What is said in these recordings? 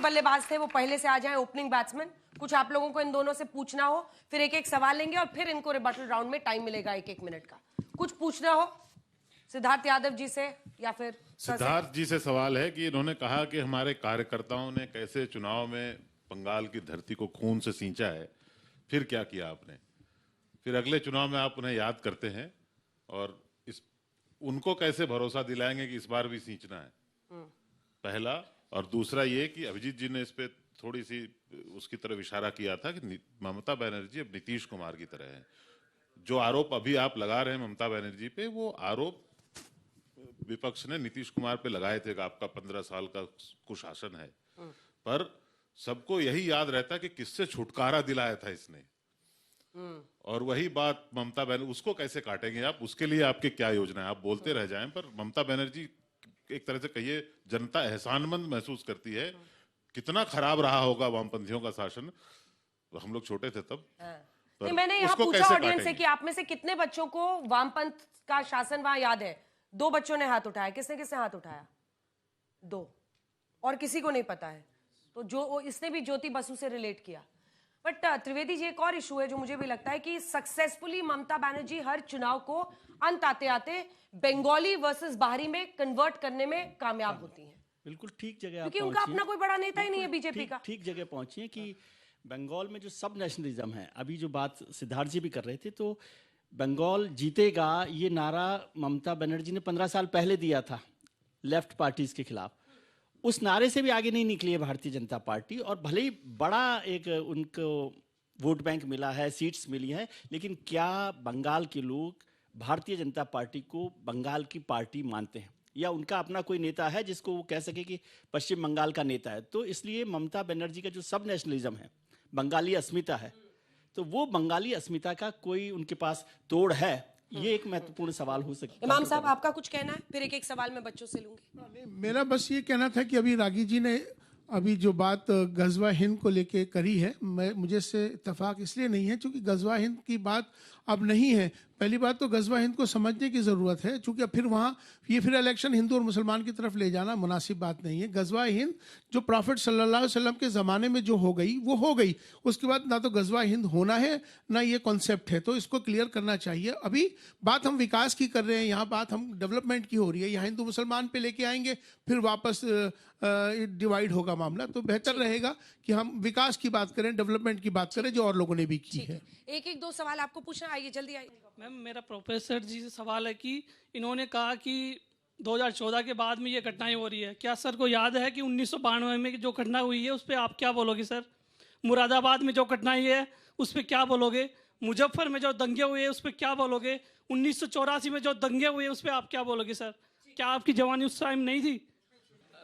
बल्लेबाज थे वो पहले से आ जाएं, ओपनिंग बैट्समैन। कुछ आप लोगों को इन दोनों से पूछना हो, फिर एक एक सवाल लेंगे और फिर इनको रिबटल राउंड में टाइम मिलेगा 1-1 मिनट का। कुछ पूछना हो सिद्धार्थ यादव जी से या फिर सिद्धार्थ जी से सवाल है कि इन्होंने कहा कि हमारे कार्यकर्ताओं ने कैसे चुनाव में बंगाल की धरती को खून से सींचा है, फिर क्या किया आपने? फिर अगले चुनाव में आप उन्हें याद करते हैं और इस उनको कैसे भरोसा दिलाएंगे कि इस बार भी सींचना है? पहला। और दूसरा ये कि अभिजीत जी ने इस पे थोड़ी सी उसकी तरफ इशारा किया था कि ममता बनर्जी अब नीतीश कुमार की तरह है। जो आरोप अभी आप लगा रहे हैं ममता बनर्जी पे, वो आरोप विपक्ष ने नीतीश कुमार पे लगाए थे कि आपका 15 साल का कुशासन है, पर सबको यही याद रहता कि किससे छुटकारा दिलाया था इसने। और वही बात ममता बनर्जी, उसको कैसे काटेंगे आप? उसके लिए आपकी क्या योजना है? आप बोलते रह जाएं, पर ममता बनर्जी एक तरह से कहिए जनता एहसानमंद महसूस करती है। कितना खराब रहा होगा वामपंथियों का शासन, हम लोग छोटे थे तब। नहीं, मैंने यहाँ पूछा ऑडियंस से कि आप में से कितने बच्चों को वामपंथ का शासन वहां याद है? 2 बच्चों ने हाथ उठाया। किसने किसने हाथ उठाया? 2। और किसी को नहीं पता है। तो जो इसने भी ज्योति बसु से रिलेट किया। बट त्रिवेदी जी, एक और इशू है जो मुझे भी लगता है कि सक्सेसफुली ममता बनर्जी हर चुनाव को अंत आते आते बंगाली वर्सेस बाहरी में कन्वर्ट करने में कामयाब होती हैं। बिल्कुल ठीक जगह, क्योंकि उनका अपना कोई बड़ा नेता ही नहीं है बीजेपी का। ठीक जगह पहुंची है कि बंगाल में जो सब नेशनलिज्म है, अभी जो बात सिद्धार्थ जी भी कर रहे थे, तो बंगाल जीतेगा ये नारा ममता बनर्जी ने 15 साल पहले दिया था लेफ्ट पार्टीज के खिलाफ। उस नारे से भी आगे नहीं निकली है भारतीय जनता पार्टी, और भले ही बड़ा एक उनको वोट बैंक मिला है, सीट्स मिली हैं, लेकिन क्या बंगाल के लोग भारतीय जनता पार्टी को बंगाल की पार्टी मानते हैं, या उनका अपना कोई नेता है जिसको वो कह सके कि पश्चिम बंगाल का नेता है? तो इसलिए ममता बनर्जी का जो सब नेशनलिज्म है, बंगाली अस्मिता है, तो वो बंगाली अस्मिता का कोई उनके पास तोड़ है? ये एक महत्वपूर्ण सवाल हो सकता है। इमाम साहब, आपका कुछ कहना है? फिर एक एक सवाल मैं बच्चों से लूंगी। मेरा बस ये कहना था कि अभी रागी जी ने अभी जो बात गजवा हिंद को लेके करी है, मुझे से इत्तेफाक इसलिए नहीं है क्योंकि गजवा हिंद की बात अब नहीं है। पहली बात तो गजवा हिंद को समझने की ज़रूरत है, क्योंकि फिर वहाँ ये फिर इलेक्शन हिंदू और मुसलमान की तरफ ले जाना मुनासिब बात नहीं है। गजवा हिंद जो प्रॉफिट सल्लल्लाहु अलैहि वसल्लम के ज़माने में जो हो गई वो हो गई, उसके बाद ना तो गजवा हिंद होना है ना ये कॉन्सेप्ट है, तो इसको क्लियर करना चाहिए। अभी बात हम विकास की कर रहे हैं, यहाँ बात हम डेवलपमेंट की हो रही है। यहाँ हिंदू मुसलमान पे लेके आएंगे, फिर वापस डिवाइड होगा मामला। तो बेहतर रहेगा कि हम विकास की बात करें, डेवलपमेंट की बात करें, जो और लोगों ने भी की है। एक एक 2 सवाल आपको पूछना, आइए जल्दी आइए। मैम, मेरा प्रोफेसर जी से सवाल है कि इन्होंने कहा कि 2014 के बाद में ये घटनाएं हो रही है। क्या सर को याद है कि 1992 में जो घटना हुई है उस पर आप क्या बोलोगे सर? मुरादाबाद में जो घटनाएं है उस पर क्या बोलोगे? मुजफ्फर में जो दंगे हुए उस पर क्या बोलोगे? 1984 में जो दंगे हुए उस पर आप क्या बोलोगे सर? क्या आपकी जवानी उस टाइम नहीं थी?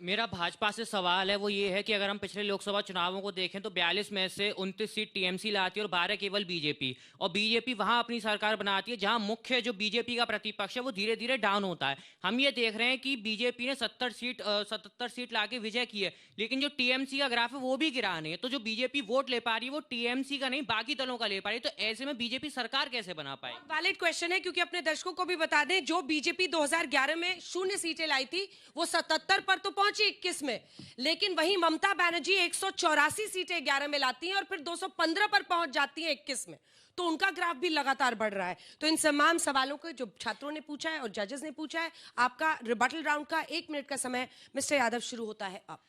मेरा भाजपा से सवाल है वो ये है कि अगर हम पिछले लोकसभा चुनावों को देखें तो 42 में से 29 सीट टीएमसी लाती है और 12 केवल बीजेपी। और बीजेपी वहां अपनी सरकार बनाती है जहां मुख्य जो बीजेपी का प्रतिपक्ष है वो धीरे धीरे डाउन होता है। हम ये देख रहे हैं कि बीजेपी ने 77 सीट लाके विजय की है, लेकिन जो टीएमसी का ग्राफ है वो भी गिरा नहीं है। तो जो बीजेपी वोट ले पा रही है वो टीएमसी का नहीं बाकी दलों का ले पा रही है। तो ऐसे में बीजेपी सरकार कैसे बना पाए? वैलिड क्वेश्चन है, क्योंकि अपने दर्शकों को भी बता दें, जो बीजेपी 2011 में 0 सीटें लाई थी वो 77 पर तो पहुंची 21 में, लेकिन वहीं ममता बनर्जी 184 सीटें 11 में लाती हैं और फिर 215 पर पहुंच जाती हैं 21 में। तो उनका ग्राफ भी लगातार बढ़ रहा है। तो इन तमाम सवालों को जो छात्रों ने पूछा है और जजेस ने पूछा है, आपका रिबटल राउंड का 1 मिनट का समय मिस्टर यादव शुरू होता है अब।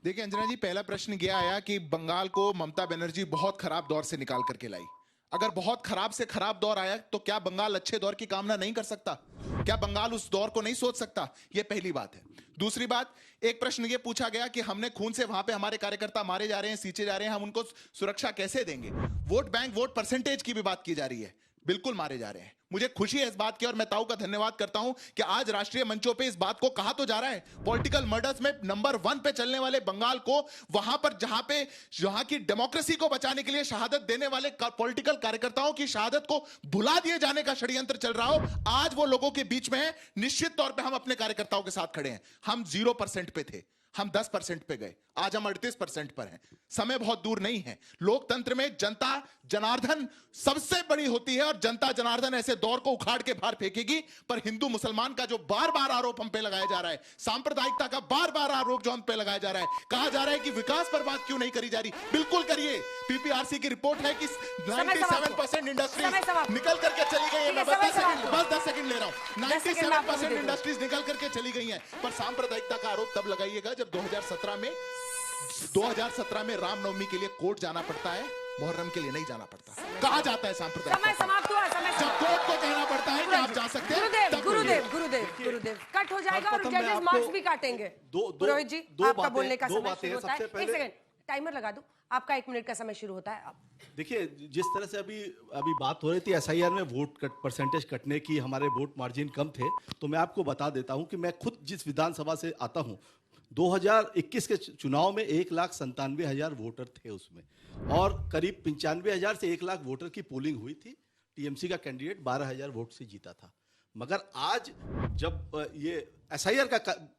देखिए अंजना जी, पहला प्रश्न यह आया कि बंगाल को ममता बनर्जी बहुत खराब दौर से निकाल करके लाई। अगर बहुत खराब से खराब दौर आया तो क्या बंगाल अच्छे दौर की कामना नहीं कर सकता? क्या बंगाल उस दौर को नहीं सोच सकता? यह पहली बात है। दूसरी बात, एक प्रश्न यह पूछा गया कि हमने खून से वहां पे हमारे कार्यकर्ता मारे जा रहे हैं, सींचे जा रहे हैं, हम उनको सुरक्षा कैसे देंगे? वोट बैंक, वोट परसेंटेज की भी बात की जा रही है, बिल्कुल मारे जा रहे हैं। मुझे खुशी है इस बात की और मैं ताऊ का धन्यवाद करता हूं कि आज राष्ट्रीय मंचों पे इस बात को कहा तो जा रहा है। पॉलिटिकल मर्डर्स में नंबर 1 पे चलने वाले बंगाल को, वहां पर जहां की डेमोक्रेसी को बचाने के लिए शहादत देने वाले पॉलिटिकल कार्यकर्ताओं की शहादत को भुला दिए जाने का षड्यंत्र चल रहा हो, आज वो लोगों के बीच में है। निश्चित तौर पर हम अपने कार्यकर्ताओं के साथ खड़े हैं। हम 0% पे थे, हम 10% पे गए, आज हम 38% पर हैं। समय बहुत दूर नहीं है। लोकतंत्र में जनता जनार्दन सबसे बड़ी होती है और जनता जनार्दन ऐसे दौर को उखाड़ के बाहर फेंकेगी। पर हिंदू मुसलमान का जो बार बार आरोप हम पे लगाया जा रहा है, सांप्रदायिकता का बार बार आरोप जो हम पे लगाया जा रहा है, कहा जा रहा है कि विकास पर बात क्यों नहीं करी जा रही, बिल्कुल करिए। पीपीआरसी की रिपोर्ट है कि 97% इंडस्ट्रीज निकल करके चली गई है। मैं बस 10 सेकंड ले रहा हूं। 97% इंडस्ट्रीज निकल करके चली गई हैं। पर सांप्रदायिकता का आरोप तब लगाइएगा जब 2017 में रामनवमी के लिए कोर्ट जाना पड़ता है, मुहर्रम के लिए नहीं जाना पड़ता। कहा जाता है सांप्रदायिक समय समाप्त हुआ। जब कोर्ट को कहना पड़ता है कि आप जा सकते हैं। गुरुदेव कट हो जाएगा और जजेस मार्क्स भी काटेंगे। पुरोहित जी, आपका बोलने का समय शुरू होता है। एक सेकंड टाइमर लगा दूं, आपका 1 मिनट का समय शुरू होता है अब। देखिए, जिस तरह से अभी बात हो रही थी एसआईआर में वोट परसेंटेज कटने की, हमारे वोट मार्जिन कम थे, तो मैं आपको बता देता हूं कि मैं खुद जिस विधानसभा से आता हूं, 2021 के चुनाव में 1,97,000 वोटर थे उसमें, और करीब 95,000 से 1 लाख वोटर की पोलिंग हुई थी। टीएमसी का कैंडिडेट 12,000 वोट से जीता था। मगर आज जब ये एसआईआर का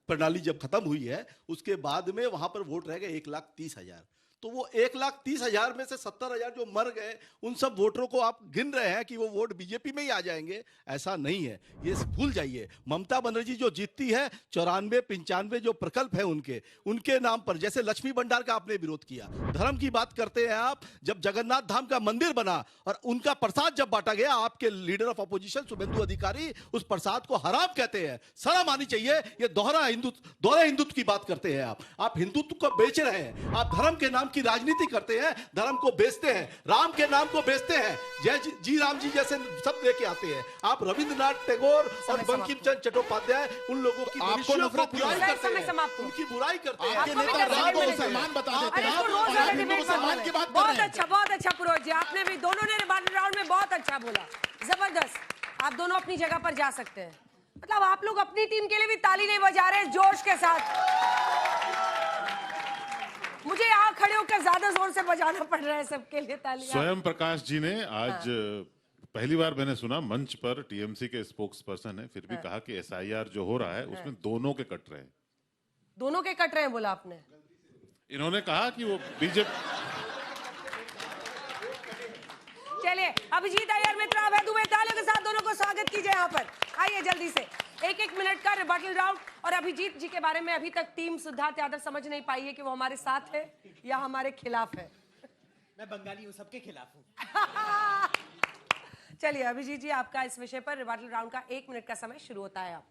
प्रणाली जब खत्म हुई है, उसके बाद में वहां पर वोट रह गए 1,30,000। तो वो 1,30,000 में से 70,000 जो मर गए, उन सब वोटरों को आप गिन रहे हैं कि वो वोट बीजेपी में ही आ जाएंगे। ऐसा नहीं है, ये भूल जाइए। ममता बनर्जी जो जीतती है, 94-95 जो प्रकल्प है उनके नाम पर, जैसे लक्ष्मी भंडार का आपने विरोध किया। धर्म की बात करते हैं आप, जब जगन्नाथ धाम का मंदिर बना और उनका प्रसाद जब बांटा गया, आपके लीडर ऑफ अपोजिशन शुभेंदु अधिकारी उस प्रसाद को हराम कहते हैं। शर्म आनी चाहिए। ये दोहरा हिंदुत्व की बात करते हैं आप हिंदुत्व को बेच रहे हैं। आप धर्म के नाम की राजनीति करते हैं, धर्म को बेचते हैं, राम के नाम को बेचते हैं, जय जी राम जी जैसे सब लेके आते हैं। आप रविंद्रनाथ टैगोर और बंकिम चंद्र चट्टोपाध्याय उन लोगों की आपको नफरत बुराई करते हैं, उनकी बुराई करते हैं। आपके नेता राम को मुसलमान बता देते हैं, आप हिंदू मुसलमान की बात कर रहे हैं। बहुत अच्छा पुरोहित जी, आपने भी दोनों ने रिबेटल राउंड में बहुत अच्छा बोला, जबरदस्त। आप दोनों अपनी जगह पर जा सकते हैं। मतलब आप लोग अपनी टीम के लिए भी ताली नहीं बजा रहे जोश के साथ। मुझे यहाँ खड़े होकर ज्यादा जोर से बजाना पड़ रहा है सबके लिए तालियां। स्वयं प्रकाश जी ने आज पहली बार मैंने सुना मंच पर, टीएमसी के स्पोक्स पर्सन है, फिर भी कहा कि एसआईआर जो हो रहा है उसमें दोनों के कट रहे हैं। दोनों के कट रहे हैं बोला आपने? इन्होंने कहा कि वो बीजेपी। चलिए, अभिजीत अय्यर मित्र, अभय दुबे, तालियों के साथ दोनों को स्वागत कीजिए यहाँ पर। आइए जल्दी से 1-1 मिनट का रिबेटल राउंड। और अभिजीत जी के बारे में अभी तक टीम सिद्धार्थ यादव समझ नहीं पाई है कि वो हमारे साथ है या हमारे खिलाफ है। मैं बंगाली हूँ, सबके खिलाफ हूँ। चलिए अभिजीत जी, आपका इस विषय पर रिबेटल राउंड का 1 मिनट का समय शुरू होता है। आप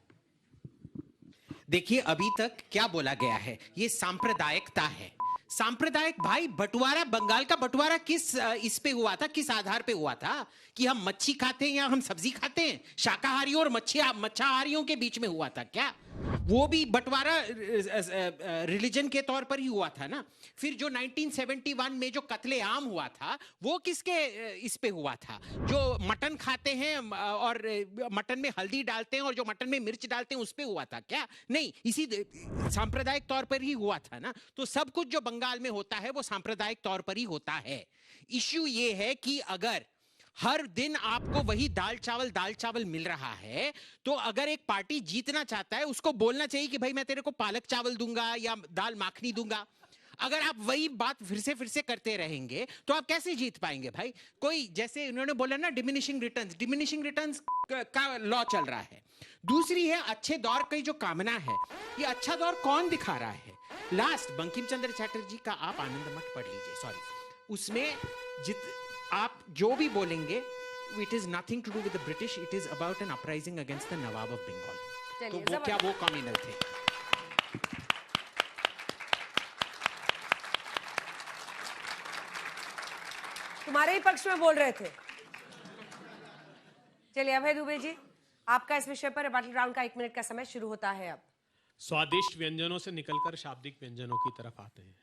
देखिए, अभी तक क्या बोला गया है, ये सांप्रदायिकता है। सांप्रदायिक भाई, बंटवारा, बंगाल का बंटवारा किस इस पे हुआ था, किस आधार पे हुआ था कि हम मच्छी खाते हैं या हम सब्जी खाते हैं? शाकाहारियों और मच्छाहारियों के बीच में हुआ था क्या? वो भी बंटवारा रिलीजन के तौर पर ही हुआ था ना। फिर जो 1971 में जो कत्लेआम हुआ था, वो किसके इस पे हुआ था? जो मटन खाते हैं और मटन में हल्दी डालते हैं और जो मटन में मिर्च डालते हैं, उस पे हुआ था क्या? नहीं, इसी सांप्रदायिक तौर पर ही हुआ था ना। तो सब कुछ जो बंगाल में होता है वो सांप्रदायिक तौर पर ही होता है। इश्यू ये है कि अगर हर दिन आपको वही दाल चावल मिल रहा है, तो अगर एक पार्टी जीतना चाहता है, उसको बोलना चाहिए कि भाई मैं तेरे को पालक चावल दूंगा या दाल माखनी दूंगा। अगर आप वही बात फिर से करते रहेंगे तो आप कैसे जीत पाएंगे भाई? कोई, जैसे उन्होंने बोला ना, डिमिनिशिंग रिटर्न्स का लॉ चल रहा है। दूसरी है अच्छे दौर की जो कामना है, ये अच्छा दौर कौन दिखा रहा है? लास्ट बंकिम चंद्र चटर्जी का आप आनंद मठ पढ़ लीजिए, सॉरी, उसमें आप जो भी बोलेंगे, it is nothing to do with the British, it is about an uprising against the nawab of Bengal. तो वो क्या वो कम्युनल थे? तुम्हारे ही पक्ष में बोल रहे थे। चलिए अभय दुबे जी, आपका इस विषय पर रिबेटल राउंड का 1 मिनट का समय शुरू होता है अब। स्वादिष्ट व्यंजनों से निकलकर शाब्दिक व्यंजनों की तरफ आते हैं।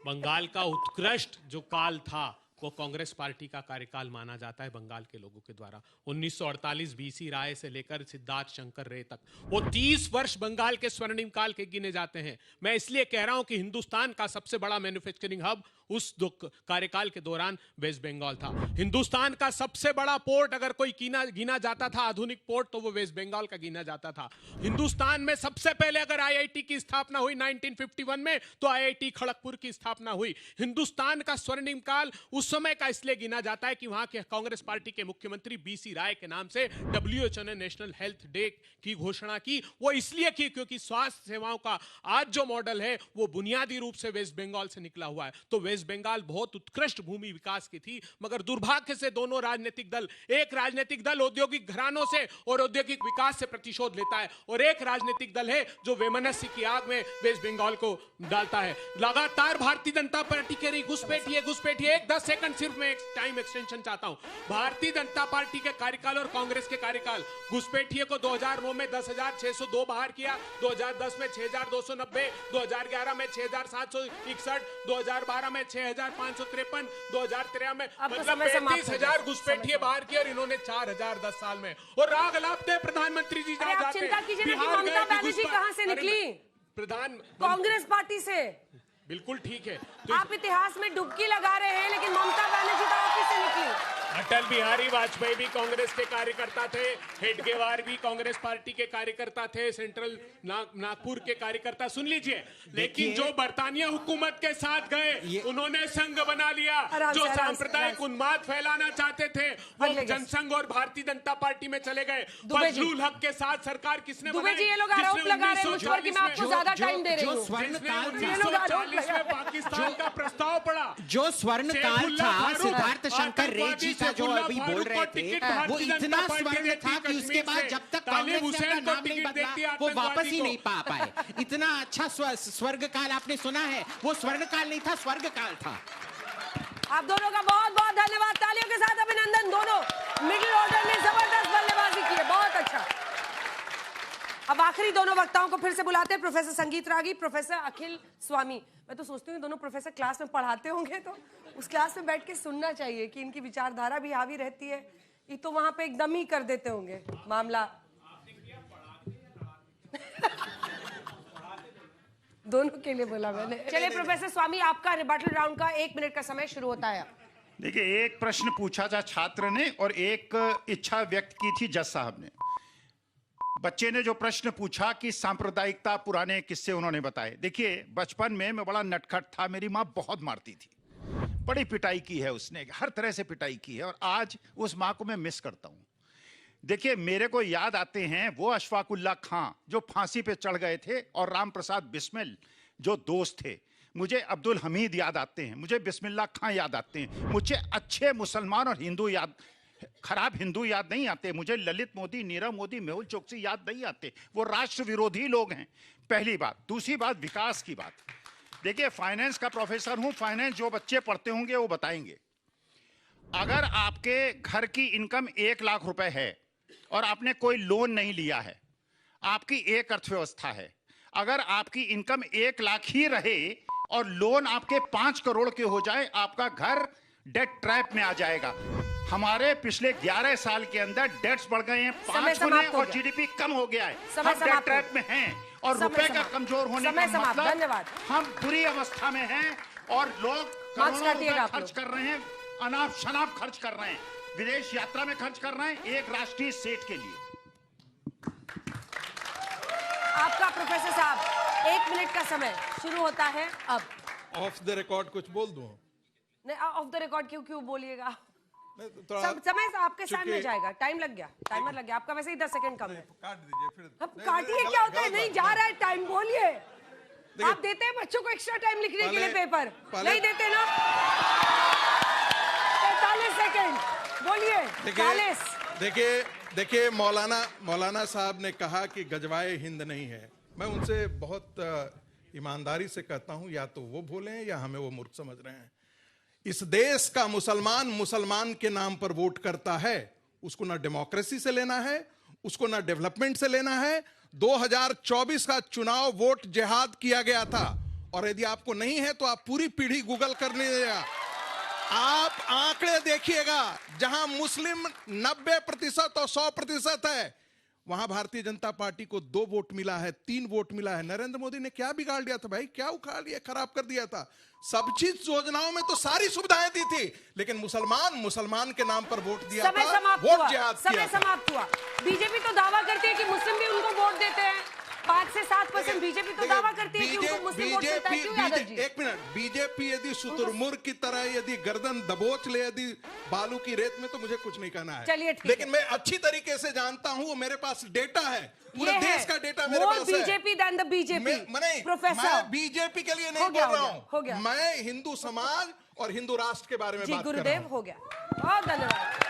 बंगाल का उत्कृष्ट जो काल था वो कांग्रेस पार्टी का कार्यकाल माना जाता है बंगाल के लोगों के द्वारा। 1948 बीसी राय से लेकर सिद्धार्थ शंकर रे तक वो 30 वर्ष बंगाल के स्वर्णिम काल के गिने जाते हैं। मैं इसलिए कह रहा हूं कि हिंदुस्तान का सबसे बड़ा मैन्युफैक्चरिंग हब उस कार्यकाल के दौरान वेस्ट बंगाल था। हिंदुस्तान का सबसे बड़ा पोर्ट अगर कोई गिना जाता था आधुनिक पोर्ट, तो वो वेस्ट बंगाल का गिना जाता था। हिंदुस्तान में सबसे पहले अगर आईआईटी की स्थापना हुई 1951 में, तो आईआईटी खड़गपुर की स्थापना हुई। हिंदुस्तान का स्वर्णिम काल उस समय का इसलिए गिना जाता है कि वहां के कांग्रेस पार्टी के मुख्यमंत्री बीसी राय के नाम से WHO ने नेशनल हेल्थ डे की घोषणा की। वो इसलिए की क्योंकि स्वास्थ्य सेवाओं का आज जो मॉडल है वो बुनियादी रूप से वेस्ट बंगाल से निकला हुआ है। तो वेस्ट बंगाल बहुत उत्कृष्ट भूमि विकास की थी, मगर दुर्भाग्य से दोनों राजनीतिक दल, एक राजनीतिक दल औद्योगिक घरानों से और औद्योगिक विकास से प्रतिशोध लेता है, और एक राजनीतिक दल है जो वैमनस्य की आग में वेस्ट बंगाल को डालता है। लगातार भारतीय जनता पार्टी कह रही घुसपैठिए घुसपैठिए। 10 सेकंड सिर्फ मैं एक टाइम एक्सटेंशन चाहता हूं। भारतीय जनता पार्टी के कार्यकाल और कांग्रेस के कार्यकाल, घुसपैठिए को 2009 में 10,602 बाहर किया, 2010 में 6,290, 2011 में 6,761, 2012 में 6,553, 2013 में मतलब 35,000 घुसपैठिए बाहर किए, और इन्होंने 4,000 10 साल में। और राग लापते प्रधानमंत्री जी अरे आप चिंता कीजिए ना कि ममता बनर्जी कहां से निकली? कांग्रेस पार्टी से। बिल्कुल ठीक है। आप इतिहास में डुबकी लगा रहे हैं, लेकिन ममता बनर्जी तो आप ही से निकली। अटल बिहारी वाजपेयी भी कांग्रेस के कार्यकर्ता थे, हेडगेवार भी कांग्रेस पार्टी के कार्यकर्ता थे, सेंट्रल नागपुर के कार्यकर्ता। सुन लीजिए, लेकिन जो बरतानिया हुकूमत के साथ गए उन्होंने संघ बना लिया। जो सांप्रदायिक उन्माद फैलाना चाहते थे वो जनसंघ और भारतीय जनता पार्टी में चले गए। फजलुल हक के साथ सरकार किसने बनाई? ये लोग आरोप लगा रहे हैं मुझ पर कि मैं आपको ज्यादा टाइम दे रही हूं। 1940 में पाकिस्तान का प्रस्ताव पड़ा, जो स्वर्ण काल था, सिद्धार्थ शंकर रे जी का जो अभी बोल रहे थे, वो इतना स्वर्ण था कि उसके बाद जब तक कांग्रेस ने अपना नाम नहीं बदला वो वापस ही नहीं पा पाए। इतना अच्छा स्वर्ग काल आपने सुना है? वो स्वर्ण काल नहीं था, स्वर्ग काल था। आप दोनों का बहुत बहुत धन्यवाद। तालियों के साथ अभिनंदन। दोनों मिडिल ऑर्डर में जबरदस्त बल्लेबाजी की है, बहुत अच्छा। अब आखिरी दोनों वक्ताओं को फिर से बुलाते हैं, प्रोफेसर संगीत रागी, प्रोफेसर अखिल स्वामी। मैं तो सोचती हूँ दोनों प्रोफेसर क्लास में पढ़ाते होंगे तो उस क्लास में बैठ के सुनना चाहिए कि इनकी विचारधारा भी हावी रहती है। ये तो वहां पे एकदम ही कर देते होंगे मामला। दोनों के लिए बोला मैंने। चलिए प्रोफेसर स्वामी, आपका रिबटल राउंड का 1 मिनट का समय शुरू होता है। देखिए, एक प्रश्न पूछा था छात्र ने और एक इच्छा व्यक्त की थी जज साहब ने। बच्चे ने जो प्रश्न पूछा कि सांप्रदायिकता, पुराने किस्से उन्होंने बताए। देखिए, बचपन में मैं बड़ा नटखट था, मेरी माँ बहुत मारती थी, बड़ी पिटाई की है उसने, हर तरह से पिटाई की है, और आज उस माँ को मैं मिस करता हूँ। देखिए, मेरे को याद आते हैं वो अशफाकुल्ला खां जो फांसी पे चढ़ गए थे, और राम प्रसाद बिस्मिल जो दोस्त थे। मुझे अब्दुल हमीद याद आते हैं, मुझे बिस्मिल्लाह खां याद आते हैं, मुझे अच्छे मुसलमान और हिंदू याद, खराब हिंदू याद नहीं आते। मुझे ललित मोदी, नीरव मोदी, मेहुल चोकसी याद नहीं आते। वो राष्ट्र विरोधी लोग हैं, पहली बात। दूसरी बात, विकास की बात। देखिए, फाइनेंस का प्रोफेसर हूं, फाइनेंस जो बच्चे पढ़ते होंगे वो बताएंगे। अगर आपके घर की इनकम 1 लाख रुपए है और आपने कोई लोन नहीं लिया है, आपकी एक अर्थव्यवस्था है। अगर आपकी इनकम 1 लाख ही रहे और लोन आपके 5 करोड़ के हो जाए, आपका घर डेट ट्रैप में आ जाएगा। हमारे पिछले 11 साल के अंदर डेट्स बढ़ गए हैं 5 गुने और जीडीपी कम हो गया है। हम डेट ट्रैप में हैं और रुपए का कमजोर होने का मतलब हम बुरी अवस्था में हैं, और लोग करोड़ों रुपए खर्च कर रहे हैं, अनाप शनाप खर्च कर रहे हैं, विदेश यात्रा में खर्च कर रहे हैं एक राष्ट्रीय सेठ के लिए। आपका प्रोफेसर साहब 1 मिनट का समय शुरू होता है अब। ऑफ द रिकॉर्ड कुछ बोल दूं? नहीं, ऑफ द रिकॉर्ड क्यों बोलिएगा? समय से आपके सामने जाएगा। टाइम लग गया, टाइमर लग गया आपका। वैसे ही 10 सेकंड कम है। काट दीजिए फिर। अब काटिए, क्या होता है? नहीं जा रहा है टाइम, बोलिए। आप देते हैं बच्चों को एक्स्ट्रा टाइम लिखने के लिए पेपर? नहीं देते ना। 45 सेकंड बोलिए। 40। देखिए मौलाना साहब ने कहा कि गजवाए हिंद नहीं है। मैं उनसे बहुत ईमानदारी से कहता हूं, या तो वो भूलें या हमें वो मूर्ख समझ रहे हैं। इस देश का मुसलमान के नाम पर वोट करता है, उसको ना डेमोक्रेसी से लेना है, उसको ना डेवलपमेंट से लेना है। 2024 का चुनाव वोट जिहाद किया गया था, और यदि आपको नहीं है तो आप पूरी पीढ़ी गूगल कर लीजिएगा। आप आंकड़े देखिएगा, जहां मुस्लिम 90% और 100% है, वहां भारतीय जनता पार्टी को 2 वोट मिला है, 3 वोट मिला है। नरेंद्र मोदी ने क्या बिगाड़ दिया था भाई? क्या उखाड़ लिया, खराब कर दिया था? सब चीज योजनाओं में तो सारी सुविधाएं दी थी, लेकिन मुसलमान के नाम पर वोट दिया समय था, समाप्त वोट हुआ, जिहाद समय किया था। समाप्त हुआ। बीजेपी तो दावा करती है कि मुस्लिम भी उनको वोट देते हैं। 5 से 7% बीजेपी तो दावा करती है कि उनको मुस्लिम वोट देता है। क्यों यादव जी? एक मिनट, बीजेपी यदि शुतुरमुर्ग की तरह यदि गर्दन दबोच ले यदि बालू की रेत में, तो मुझे कुछ नहीं कहना है। चलिए ठीक लेकिन मैं अच्छी तरीके से जानता हूं, वो मेरे पास डेटा है, पूरे देश का डेटा मेरे पास है। BJP then the BJP. Professor, मैं बीजेपी के लिए नहीं बोल रहा हूं, मैं हिंदू समाज और हिंदू राष्ट्र के बारे में बात कर रहा हूं। गुरुदेव, हो गया, बहुत धन्यवाद।